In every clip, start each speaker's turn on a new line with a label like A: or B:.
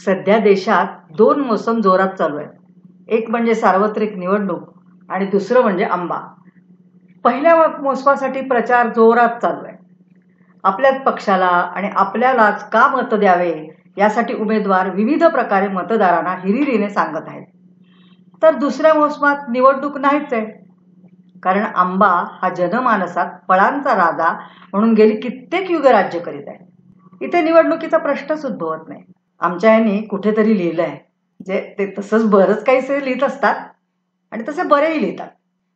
A: सध्या देशात दोन मोसम जोरात चालू आहेत. एक म्हणजे सार्वत्रिक निवडणूक आणि दुसरं म्हणजे आंबा. पहिल्या मोसमासाठी प्रचार जोरात चालू आहे. आपल्याच पक्षाला आणि आपल्यालाच का मत द्यावे यासाठी उमेदवार विविध प्रकारे मतदारांना हिरिरीने सांगत आहेत. तर दुसऱ्या मोसमात निवडणूक नाहीच आहे, कारण आंबा हा जनमानसात फळांचा राजा म्हणून गेली कित्येक युग राज्य करीत आहे. इथे निवडणुकीचा प्रश्नच उद्भवत नाही. आमच्या यांनी कुठेतरी लिहिलंय, जे ते तसंच बरंच काहीसे लिहित असतात आणि तसे बरेही लिहितात.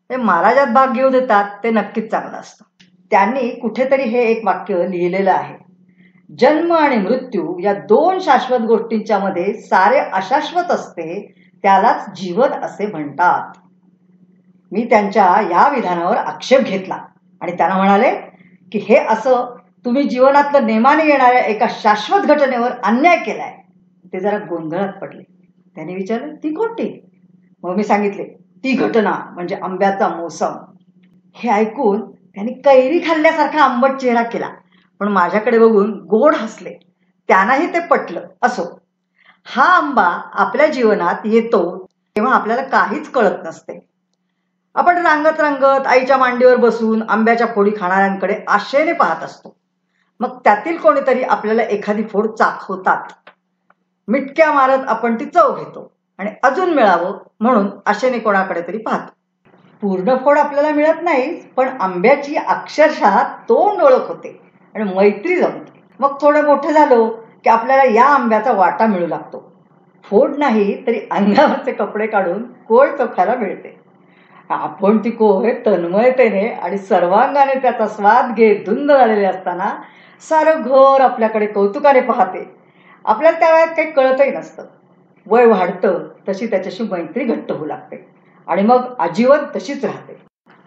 A: ते महाराजात भाग घेऊ देतात ते नक्कीच चांगलं असतं. त्यांनी कुठेतरी हे एक वाक्य लिहिलेलं आहे, जन्म आणि मृत्यू या दोन शाश्वत गोष्टींच्या मध्ये सारे अशाश्वत असते, त्यालाच जीवन असे म्हणतात. मी त्यांच्या या विधानावर आक्षेप घेतला आणि त्यांना म्हणाले की हे असं तुम्ही जीवनातलं नेमाने येणाऱ्या एका शाश्वत घटनेवर अन्याय केलाय. ते जरा गोंधळात पडले. त्याने विचारलं, ती कोणती? मग मी सांगितले, ती घटना म्हणजे आंब्याचा मोसम. हे ऐकून त्यांनी कैरी खाल्ल्यासारखा आंबट चेहरा केला, पण माझ्याकडे बघून गोड हसले. त्यांनाही ते पटलं. असो, हा आंबा आपल्या जीवनात येतो तेव्हा आपल्याला काहीच कळत नसते. आपण रांगत रांगत आईच्या मांडीवर बसून आंब्याच्या फोडी खाणाऱ्यांकडे आशेने पाहत असतो. मग त्यातील कोणीतरी आपल्याला एखादी फोड चाखवतात. मिटक्या मारत आपण ती चव घेतो आणि अजून मिळावं म्हणून आशेने कोणाकडे तरी पाहतो. पूर्ण फोड आपल्याला मिळत नाही, पण आंब्याची अक्षरशः तोंड ओळख होते आणि मैत्री जमते. मग थोडं मोठं झालो की आपल्याला या आंब्याचा वाटा मिळू लागतो. फोड नाही तरी अंगावरचे कपडे काढून कोळ चोखायला मिळते. आपण ती कोय तन्मयतेने आणि सर्वांगाने त्याचा स्वाद घेत धुंद झालेले असताना सारं घर आपल्याकडे कौतुकाने पाहते. आपल्याला त्या वेळात काही कळतही नसतं. वय वाढतं तशी त्याच्याशी मैत्री घट्ट होऊ लागते आणि मग आजीवन तशीच राहते.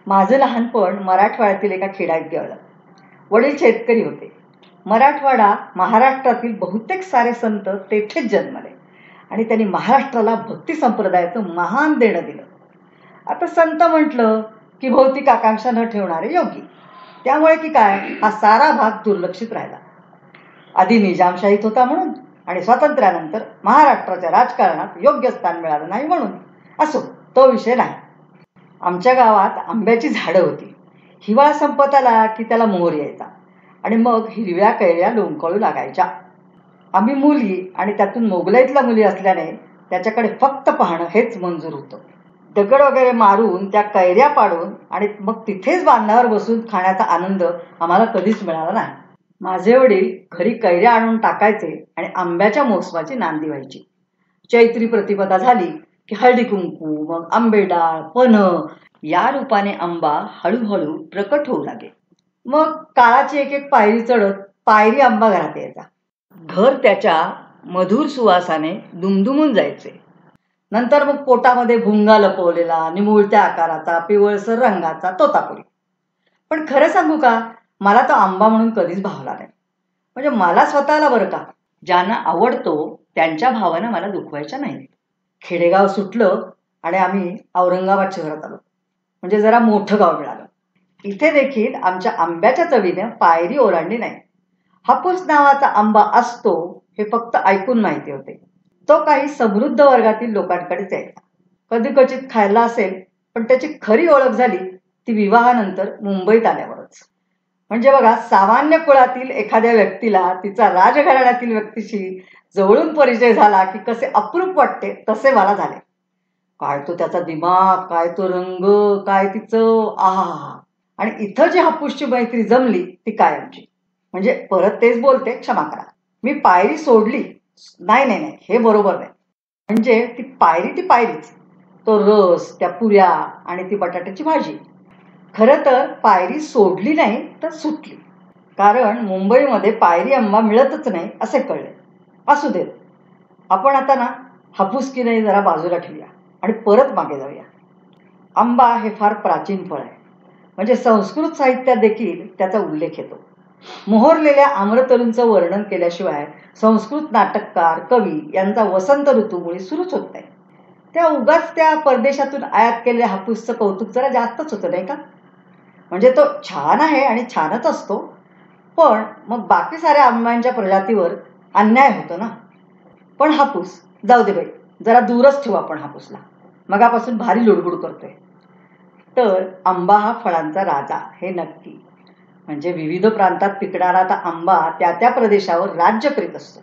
A: माझं लहानपण मराठवाड्यातील एका खेड्यात गेलं. वडील शेतकरी होते. मराठवाडा महाराष्ट्रातील बहुतेक सारे संत तेथेच जन्मले आणि त्यांनी महाराष्ट्राला भक्ती संप्रदायाचं महान देणं दिलं. आता संत म्हटलं की भौतिक आकांक्षा न ठेवणारे योगी, त्यामुळे की काय हा सारा भाग दुर्लक्षित राहिला. आधी निजामशाहीत होता म्हणून आणि स्वातंत्र्यानंतर महाराष्ट्राच्या राजकारणात योग्य स्थान मिळालं नाही म्हणून. असो, तो विषय नाही. आमच्या गावात आंब्याची झाडं होती. हिवाळा संपत आला की त्याला मोहर यायचा आणि मग हिरव्या कैऱ्या लोंबकळू लागायच्या. आम्ही मुली आणि त्यातून मोगलाईतल्या मुली असल्याने त्याच्याकडे फक्त पाहणं हेच मंजूर होतं. दगड वगैरे मारून त्या कैऱ्या पाडून आणि मग तिथेच बांधावर बसून खाण्याचा आनंद आम्हाला कधीच मिळाला नाही. माझे वडील घरी कैऱ्या आणून टाकायचे आणि आंब्याच्या मोसमाची नांदी व्हायची. चैत्री प्रतिपदा झाली की हळदी कुंकू, मग आंबेडाळ, पन्ह या रूपाने आंबा हळूहळू प्रकट होऊ लागे. मग काळाची एक एक पायरी चढत पायरी आंबा घरात यायचा. घर त्याच्या मधुर सुवासाने दुमदुमून जायचे. नंतर मग पोटामध्ये भुंगा लपवलेला निमुळत्या आकाराचा पिवळसर रंगाचा तोतापुरी. पण खरं सांगू का, मला तो आंबा म्हणून कधीच भावला नाही. म्हणजे मला स्वतःला बरं का, ज्यांना आवडतो त्यांच्या भावना मला दुखवायच्या नाहीत. खेडेगाव सुटलं आणि आम्ही औरंगाबाद शहरात आलो. म्हणजे जरा मोठं गाव मिळालं. इथे देखील आमच्या आंब्याच्या चवीने पायरी ओलांडली नाही. हापूस नावाचा आंबा असतो हे फक्त ऐकून माहिती होते. तो काही समृद्ध वर्गातील लोकांकडेच यायचा. कधी क्वचित खायला असेल, पण त्याची खरी ओळख झाली ती विवाहानंतर मुंबईत आल्यावरच. म्हणजे बघा, सामान्य कुळातील एखाद्या व्यक्तीला तिचा राजघराण्यातील व्यक्तीशी जवळून परिचय झाला की कसे अप्रूप वाटते, तसे मला झाले. काय तो त्याचा दिमाग, काय तो रंग, काय ती चव, आहा. आणि इथं जी हापूसची मैत्री जमली ती कायमची. म्हणजे परत तेच बोलते, क्षमा करा, मी पायरी सोडली नाही नाही नाही, हे बरोबर नाही. म्हणजे ती पायरीच. तो रस, त्या पुऱ्या आणि ती बटाट्याची भाजी. खरं तर पायरी सोडली नाही तर सुटली, कारण मुंबईमध्ये पायरी आंबा मिळतच नाही असे कळले. असू देत, आपण आता ना हापूस की नाही जरा बाजूला ठेवूया आणि परत मागे जाऊया. आंबा हे फार प्राचीन फळ आहे. म्हणजे संस्कृत साहित्यात देखील त्याचा उल्लेख येतो. मोहरलेल्या आम्रतरूंचं वर्णन केल्याशिवाय संस्कृत नाटककार, कवी यांचा वसंत ऋतूमुळे सुरूच होत नाही. त्या उगाच त्या परदेशातून आयात केलेल्या हापूसचं कौतुक जरा जास्तच होतं नाही का. म्हणजे तो छान आहे आणि छानच असतो, पण मग बाकी साऱ्या आंब्यांच्या प्रजातीवर अन्याय होतो ना. पण हापूस जाऊ दे बाई, जरा दूरच ठेवू आपण हापूसला, मगापासून भारी लुडबुड करतोय. तर आंबा हा फळांचा राजा हे नक्की. म्हणजे विविध प्रांतात पिकणारा आता आंबा त्या त्या प्रदेशावर राज्य करीत असतो.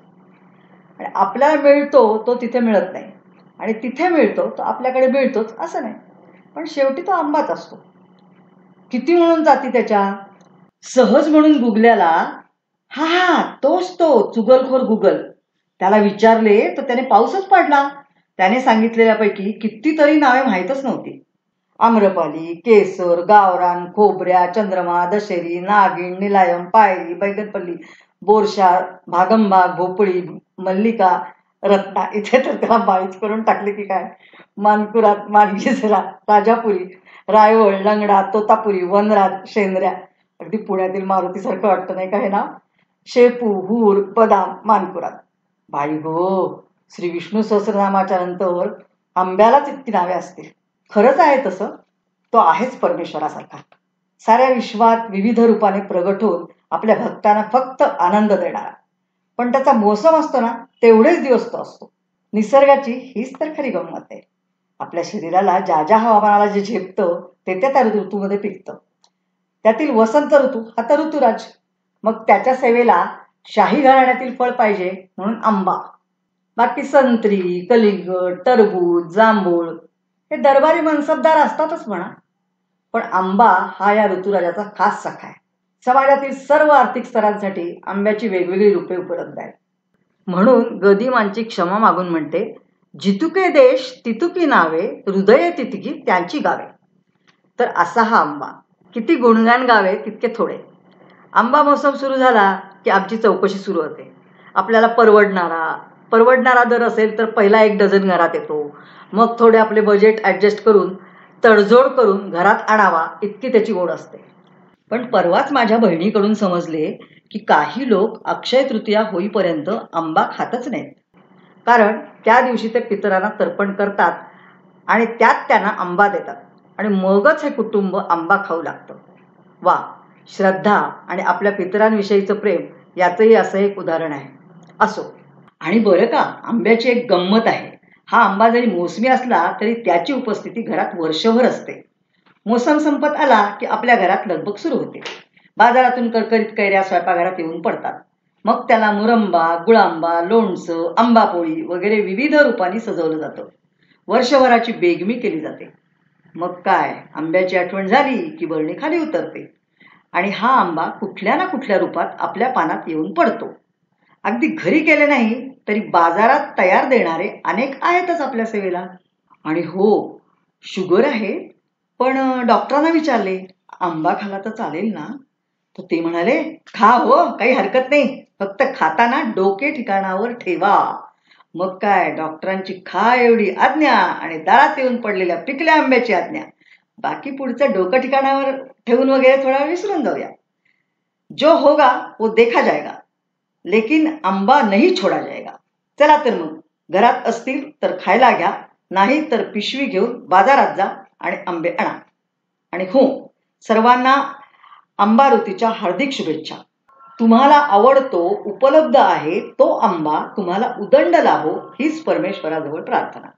A: आणि आपल्याला मिळतो तो तिथे मिळत नाही, आणि तिथे मिळतो तो आपल्याकडे मिळतोच असं नाही. पण शेवटी तो आंबाच असतो. किती म्हणून जाती त्याच्या. सहज म्हणून गुगल्याला हा हा तोच तो चुगलखोर गुगल, त्याला विचारले तर त्याने पाऊसच पाडला. त्याने सांगितलेल्यापैकी कितीतरी नावे माहीतच नव्हती. आम्रपाली, केसर, गावरान, खोबऱ्या, चंद्रमा, दशेरी, नागिण, निलायम, पायरी, बैगनपल्ली, बोरशा, भागंबाग, भोपळी, मल्लिका, रत्ना. इथे तर त्याला बाळीच करून टाकले की काय. मानकुरात, मानगिसरा, राजापुरी, रायवळ, लंगडा, तोतापुरी, वनराज, शेंद्र्या. अगदी पुण्यातील मारुतीसारखं वाटतं नाही का हे नाव. शेपू, हूर, बदाम, मानकुरात. बाई हो, श्री विष्णू सहस्रनामाच्या नंतर आंब्यालाच इतकी नावे असतील. खरंच आहे तसं. तो आहेच परमेश्वरासारखा, साऱ्या विश्वात विविध रूपाने प्रगट होऊन आपल्या भक्तांना फक्त आनंद देणारा. पण त्याचा मोसम असतो ना, तेवढेच दिवस तो असतो. निसर्गाची हीच तर खरी गंमत आहे. आपल्या शरीराला ज्या ज्या हवामानाला जे झेपतं ते त्या ऋतूमध्ये पिकतं. त्यातील वसंत ऋतू हा तर ऋतुराज. मग त्याच्या सेवेला शाही घराण्यातील फळ पाहिजे म्हणून आंबा. बाकी संत्री, कलिंगड, टरबूज, जांभूळ हे दरबारी मनसबदार असतातच म्हणा. पण आंबा हा या ऋतुराजाचा खास सखा आहे. समाजातील सर्व आर्थिक स्तरांसाठी आंब्याची वेगवेगळी रूपे उपलब्ध आहेत. म्हणून गदिमांची क्षमा मागून म्हणते, जितुके देश तितुकी नावे, हृदये तितकी त्यांची गावे. तर असा हा आंबा. किती गुणगान गावे तितके थोडे. आंबा मोसम सुरू झाला की आमची चौकशी सुरू होते. आपल्याला परवडणारा दर असेल तर पहिला 1 डझन घरात येतो. मग थोडे आपले बजेट ॲडजस्ट करून तडजोड करून घरात आणावा इतकी त्याची ओढ असते. पण परवाच माझ्या बहिणीकडून समजले की काही लोक अक्षय तृतीया होईपर्यंत आंबा खातच नाहीत. कारण त्या दिवशी ते पितरांना तर्पण करतात आणि त्यात त्यांना आंबा देतात, आणि मगच हे कुटुंब आंबा खाऊ लागतं. वा, श्रद्धा आणि आपल्या पितरांविषयीचं प्रेम याचंही असं एक उदाहरण आहे. असो. आणि बरं का, आंब्याची एक गंमत आहे. हा आंबा जरी मोसमी असला तरी त्याची उपस्थिती घरात वर्षभर असते. मोसम संपत आला की आपल्या घरात लगबग सुरू होते. बाजारातून करकरीत कैऱ्या स्वयंपाकघरात येऊन पडतात. मग त्याला मुरंबा, गुळांबा, लोणचं, आंबापोळी वगैरे विविध रूपांनी सजवलं जातं. वर्षभराची बेगमी केली जाते. मग काय, आंब्याची आठवण झाली की बरणी खाली उतरते आणि हा आंबा कुठल्या ना कुठल्या रूपात आपल्या पानात येऊन पडतो. अगदी घरी गेले नाही तरी बाजारात तयार देणारे अनेक आहेतच आपल्या सेवेला. आणि हो, शुगर आहे, पण डॉक्टरांना विचारले आंबा खाला तर चालेल ना, तर ते म्हणाले खा हो, काही हरकत नाही, फक्त खाताना डोके ठिकाणावर ठेवा. मग काय, डॉक्टरांची खा एवढी आज्ञा आणि दारात येऊन पडलेल्या पिकल्या आंब्याची आज्ञा. बाकी पुढचं डोकं ठिकाणावर ठेवून वगैरे थोडा विसरून जाऊया. जो होगा वो देखा जाएगा, लेकिन आंबा नहीं छोड़ा जाएगा. चला तर मग घरात असतील तर खायला घ्या, नाही तर पिशवी घेऊन बाजारात जा आणि आंबे आणा. आणि हो, सर्वांना आंबा ऋतूच्या हार्दिक शुभेच्छा. तुम्हाला आवडतो, उपलब्ध आहे तो आंबा तुम्हाला उदंड लाभो हीच परमेश्वराजवळ प्रार्थना.